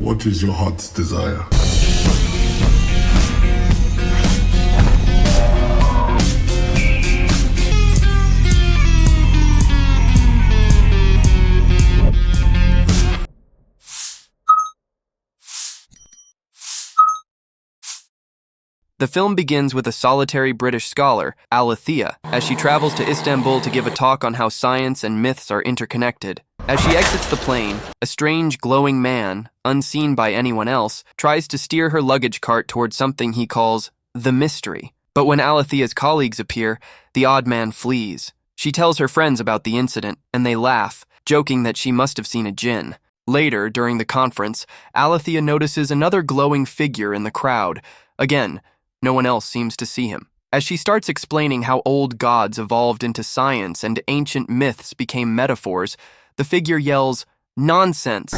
What is your heart's desire? The film begins with a solitary British scholar, Alethea, as she travels to Istanbul to give a talk on how science and myths are interconnected. As she exits the plane, a strange, glowing man, unseen by anyone else, tries to steer her luggage cart towards something he calls the mystery. But when Alethea's colleagues appear, the odd man flees. She tells her friends about the incident, and they laugh, joking that she must have seen a djinn. Later, during the conference, Alethea notices another glowing figure in the crowd. Again, no one else seems to see him. As she starts explaining how old gods evolved into science and ancient myths became metaphors, the figure yells, "Nonsense!"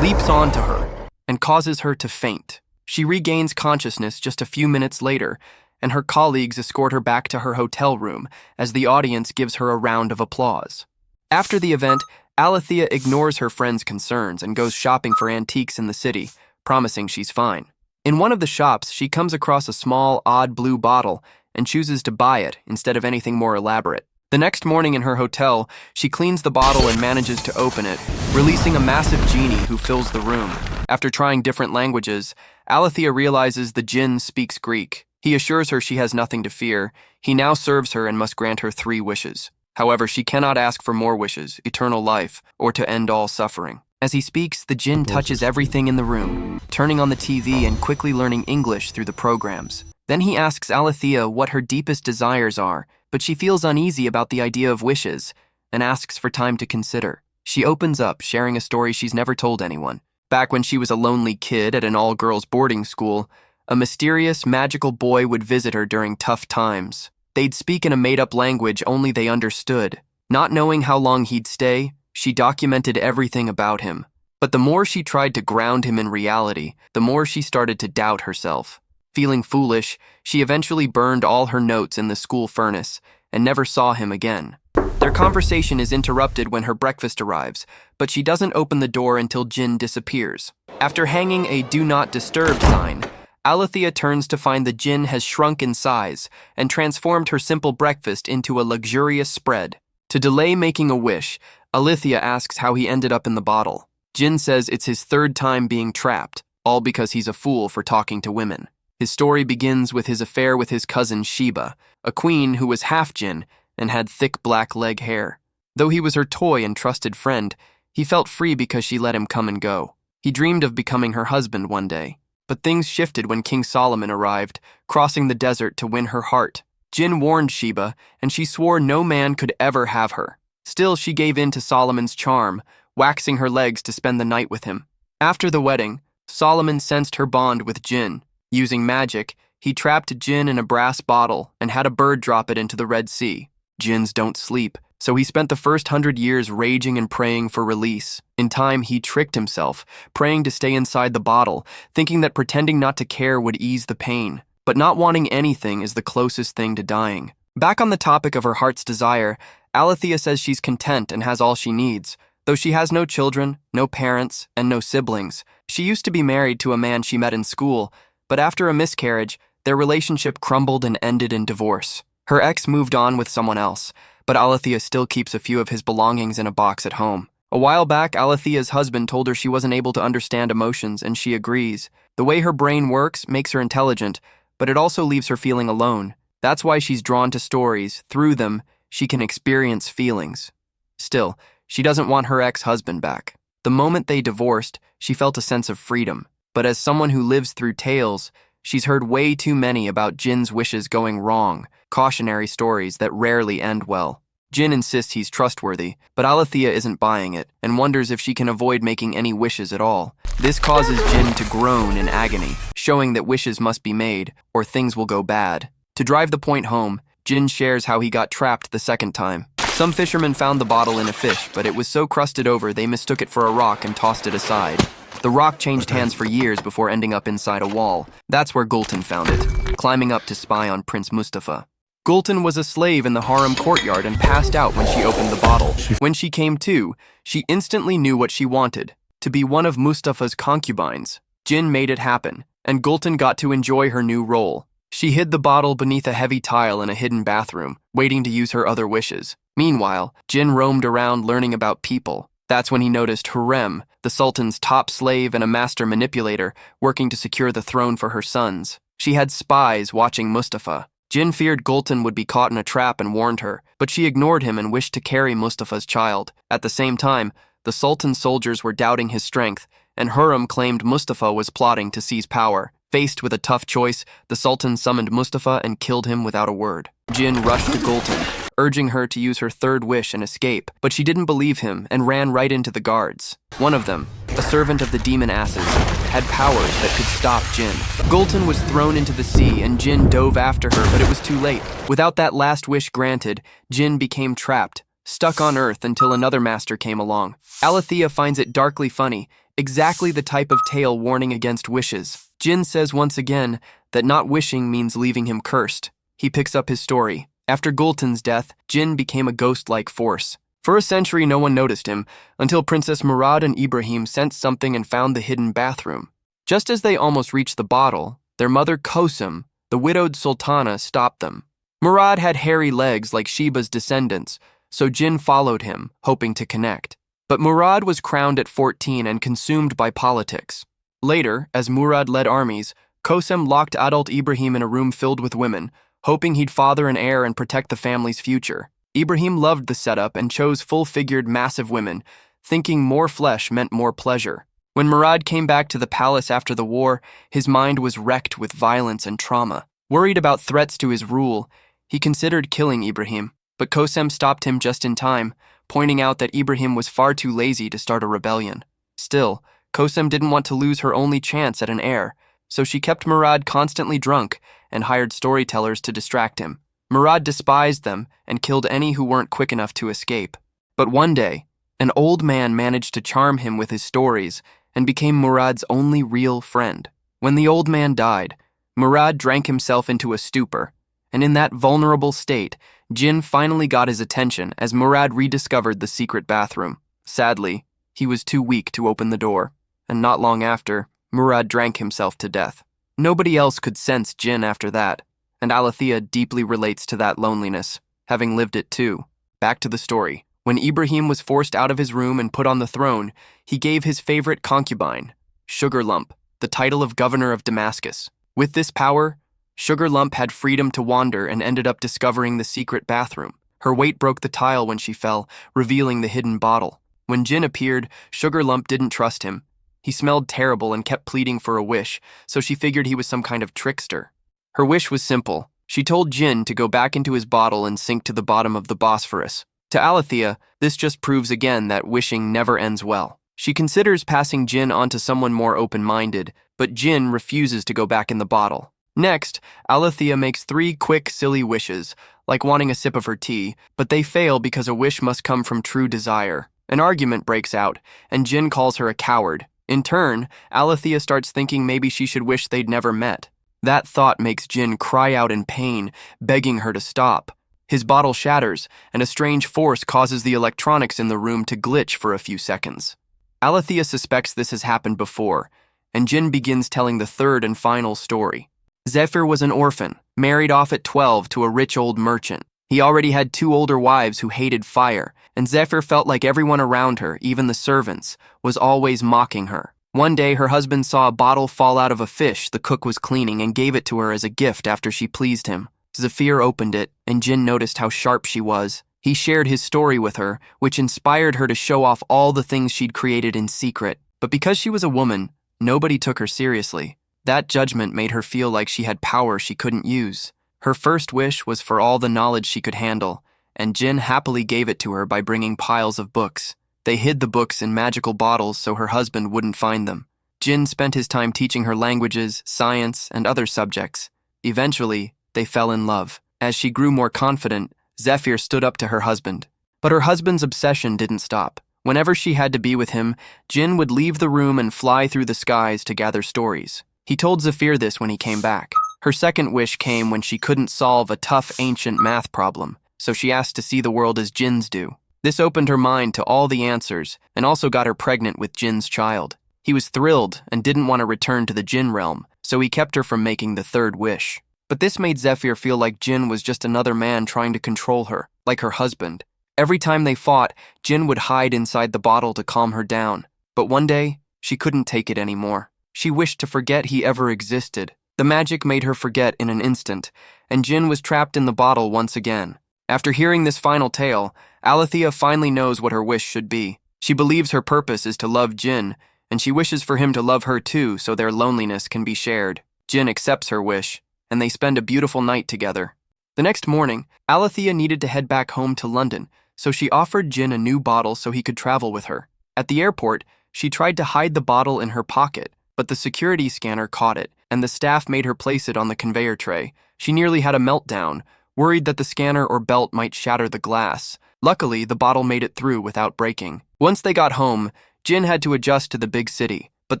leaps onto her, and causes her to faint. She regains consciousness just a few minutes later, and her colleagues escort her back to her hotel room as the audience gives her a round of applause. After the event, Alethea ignores her friends' concerns and goes shopping for antiques in the city, promising she's fine. In one of the shops, she comes across a small, odd blue bottle and chooses to buy it instead of anything more elaborate. The next morning in her hotel, she cleans the bottle and manages to open it, releasing a massive genie who fills the room. After trying different languages, Alethea realizes the djinn speaks Greek. He assures her she has nothing to fear. He now serves her and must grant her 3 wishes. However, she cannot ask for more wishes, eternal life, or to end all suffering. As he speaks, the djinn touches everything in the room, turning on the TV and quickly learning English through the programs. Then he asks Alethea what her deepest desires are, but she feels uneasy about the idea of wishes and asks for time to consider. She opens up, sharing a story she's never told anyone. Back when she was a lonely kid at an all-girls boarding school, a mysterious, magical boy would visit her during tough times. They'd speak in a made-up language only they understood. Not knowing how long he'd stay, she documented everything about him. But the more she tried to ground him in reality, the more she started to doubt herself. Feeling foolish, she eventually burned all her notes in the school furnace and never saw him again. Their conversation is interrupted when her breakfast arrives, but she doesn't open the door until Djinn disappears. After hanging a "Do Not Disturb" sign, Alethea turns to find the djinn has shrunk in size and transformed her simple breakfast into a luxurious spread. To delay making a wish, Alethea asks how he ended up in the bottle. Djinn says it's his 3rd time being trapped, all because he's a fool for talking to women. His story begins with his affair with his cousin Sheba, a queen who was half djinn and had thick black leg hair. Though he was her toy and trusted friend, he felt free because she let him come and go. He dreamed of becoming her husband one day. But things shifted when King Solomon arrived, crossing the desert to win her heart. Djinn warned Sheba, and she swore no man could ever have her. Still, she gave in to Solomon's charm, waxing her legs to spend the night with him. After the wedding, Solomon sensed her bond with Djinn. Using magic, he trapped Djinn in a brass bottle and had a bird drop it into the Red Sea. Djinns don't sleep, so he spent the first 100 years raging and praying for release. In time, he tricked himself, praying to stay inside the bottle, thinking that pretending not to care would ease the pain. But not wanting anything is the closest thing to dying. Back on the topic of her heart's desire, Alethea says she's content and has all she needs. Though she has no children, no parents, and no siblings. She used to be married to a man she met in school, but after a miscarriage, their relationship crumbled and ended in divorce. Her ex moved on with someone else, but Alethea still keeps a few of his belongings in a box at home. A while back, Alethea's husband told her she wasn't able to understand emotions, and she agrees. The way her brain works makes her intelligent, but it also leaves her feeling alone. That's why she's drawn to stories. Through them, she can experience feelings. Still, she doesn't want her ex-husband back. The moment they divorced, she felt a sense of freedom. But as someone who lives through tales, she's heard way too many about Djinn's wishes going wrong, cautionary stories that rarely end well. Djinn insists he's trustworthy, but Alethea isn't buying it and wonders if she can avoid making any wishes at all. This causes Djinn to groan in agony, showing that wishes must be made or things will go bad. To drive the point home, Djinn shares how he got trapped the 2nd time. Some fishermen found the bottle in a fish, but it was so crusted over they mistook it for a rock and tossed it aside. The rock changed hands for years before ending up inside a wall. That's where Gulten found it, climbing up to spy on Prince Mustafa. Gulten was a slave in the harem courtyard and passed out when she opened the bottle. When she came to, she instantly knew what she wanted. to be one of Mustafa's concubines. Djinn made it happen, and Gulten got to enjoy her new role. She hid the bottle beneath a heavy tile in a hidden bathroom, waiting to use her other wishes. Meanwhile, Djinn roamed around learning about people. That's when he noticed Hurrem, the Sultan's top slave and a master manipulator, working to secure the throne for her sons. She had spies watching Mustafa. Djinn feared Gulten would be caught in a trap and warned her, but she ignored him and wished to carry Mustafa's child. At the same time, the Sultan's soldiers were doubting his strength, and Hurrem claimed Mustafa was plotting to seize power. Faced with a tough choice, the Sultan summoned Mustafa and killed him without a word. Djinn rushed to Gulten, urging her to use her third wish and escape, but she didn't believe him and ran right into the guards. One of them, a servant of the demon asses, had powers that could stop Djinn. Gulten was thrown into the sea and Djinn dove after her, but it was too late. Without that last wish granted, Djinn became trapped, stuck on Earth until another master came along. Alethea finds it darkly funny, exactly the type of tale warning against wishes. Djinn says once again that not wishing means leaving him cursed. He picks up his story. After Gulten's death, Djinn became a ghost-like force. For a century, no one noticed him, until Princess Murad and Ibrahim sensed something and found the hidden bathroom. Just as they almost reached the bottle, their mother Kosem, the widowed sultana, stopped them. Murad had hairy legs like Sheba's descendants, so Djinn followed him, hoping to connect. But Murad was crowned at 14 and consumed by politics. Later, as Murad led armies, Kosem locked adult Ibrahim in a room filled with women, hoping he'd father an heir and protect the family's future. Ibrahim loved the setup and chose full-figured, massive women, thinking more flesh meant more pleasure. When Murad came back to the palace after the war, his mind was wrecked with violence and trauma. Worried about threats to his rule, he considered killing Ibrahim, but Kosem stopped him just in time, pointing out that Ibrahim was far too lazy to start a rebellion. Still, Kosem didn't want to lose her only chance at an heir, so she kept Murad constantly drunk and hired storytellers to distract him. Murad despised them and killed any who weren't quick enough to escape. But one day, an old man managed to charm him with his stories and became Murad's only real friend. When the old man died, Murad drank himself into a stupor, and in that vulnerable state, Djinn finally got his attention as Murad rediscovered the secret bathroom. Sadly, he was too weak to open the door, and not long after, Murad drank himself to death. Nobody else could sense Djinn after that, and Alethea deeply relates to that loneliness, having lived it too. Back to the story. When Ibrahim was forced out of his room and put on the throne, he gave his favorite concubine, Sugar Lump, the title of governor of Damascus. With this power, Sugar Lump had freedom to wander and ended up discovering the secret bathroom. Her weight broke the tile when she fell, revealing the hidden bottle. When Djinn appeared, Sugar Lump didn't trust him. He smelled terrible and kept pleading for a wish, so she figured he was some kind of trickster. Her wish was simple. She told Djinn to go back into his bottle and sink to the bottom of the Bosphorus. To Alethea, this just proves again that wishing never ends well. She considers passing Djinn on to someone more open-minded, but Djinn refuses to go back in the bottle. Next, Alethea makes 3 quick, silly wishes, like wanting a sip of her tea, but they fail because a wish must come from true desire. An argument breaks out, and Djinn calls her a coward. In turn, Alethea starts thinking maybe she should wish they'd never met. That thought makes Djinn cry out in pain, begging her to stop. His bottle shatters, and a strange force causes the electronics in the room to glitch for a few seconds. Alethea suspects this has happened before, and Djinn begins telling the third and final story. Zephyr was an orphan, married off at 12 to a rich old merchant. He already had 2 older wives who hated fire, and Zephyr felt like everyone around her, even the servants, was always mocking her. One day, her husband saw a bottle fall out of a fish the cook was cleaning and gave it to her as a gift after she pleased him. Zephyr opened it, and Djinn noticed how sharp she was. He shared his story with her, which inspired her to show off all the things she'd created in secret. But because she was a woman, nobody took her seriously. That judgment made her feel like she had power she couldn't use. Her first wish was for all the knowledge she could handle, and Djinn happily gave it to her by bringing piles of books. They hid the books in magical bottles so her husband wouldn't find them. Djinn spent his time teaching her languages, science, and other subjects. Eventually, they fell in love. As she grew more confident, Zephyr stood up to her husband. But her husband's obsession didn't stop. Whenever she had to be with him, Djinn would leave the room and fly through the skies to gather stories. He told Zephyr this when he came back. Her second wish came when she couldn't solve a tough ancient math problem, so she asked to see the world as Djinns do. This opened her mind to all the answers and also got her pregnant with Djinn's child. He was thrilled and didn't want to return to the Djinn realm, so he kept her from making the third wish. But this made Zephyr feel like Djinn was just another man trying to control her, like her husband. Every time they fought, Djinn would hide inside the bottle to calm her down. But one day, she couldn't take it anymore. She wished to forget he ever existed. The magic made her forget in an instant, and Djinn was trapped in the bottle once again. After hearing this final tale, Alethea finally knows what her wish should be. She believes her purpose is to love Djinn, and she wishes for him to love her too so their loneliness can be shared. Djinn accepts her wish, and they spend a beautiful night together. The next morning, Alethea needed to head back home to London, so she offered Djinn a new bottle so he could travel with her. At the airport, she tried to hide the bottle in her pocket, but the security scanner caught it, and the staff made her place it on the conveyor tray. She nearly had a meltdown, worried that the scanner or belt might shatter the glass. Luckily, the bottle made it through without breaking. Once they got home, Djinn had to adjust to the big city, but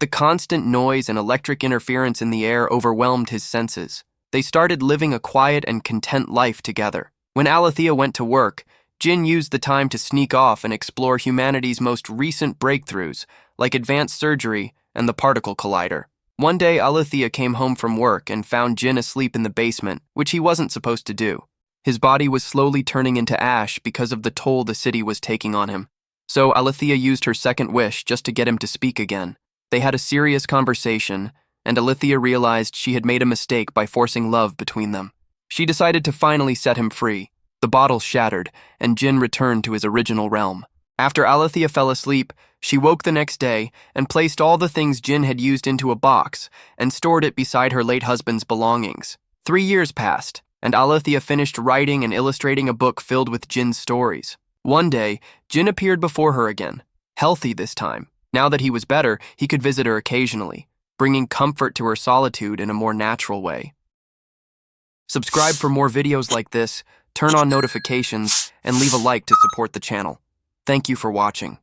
the constant noise and electric interference in the air overwhelmed his senses. They started living a quiet and content life together. When Alethea went to work, Djinn used the time to sneak off and explore humanity's most recent breakthroughs, like advanced surgery and the particle collider. One day, Alethea came home from work and found Djinn asleep in the basement, which he wasn't supposed to do. His body was slowly turning into ash because of the toll the city was taking on him. So Alethea used her second wish just to get him to speak again. They had a serious conversation, and Alethea realized she had made a mistake by forcing love between them. She decided to finally set him free. The bottle shattered, and Djinn returned to his original realm. After Alethea fell asleep, she woke the next day and placed all the things Djinn had used into a box and stored it beside her late husband's belongings. 3 years passed, and Alethea finished writing and illustrating a book filled with Djinn's stories. One day, Djinn appeared before her again, healthy this time. Now that he was better, he could visit her occasionally, bringing comfort to her solitude in a more natural way. Subscribe for more videos like this, turn on notifications, and leave a like to support the channel. Thank you for watching.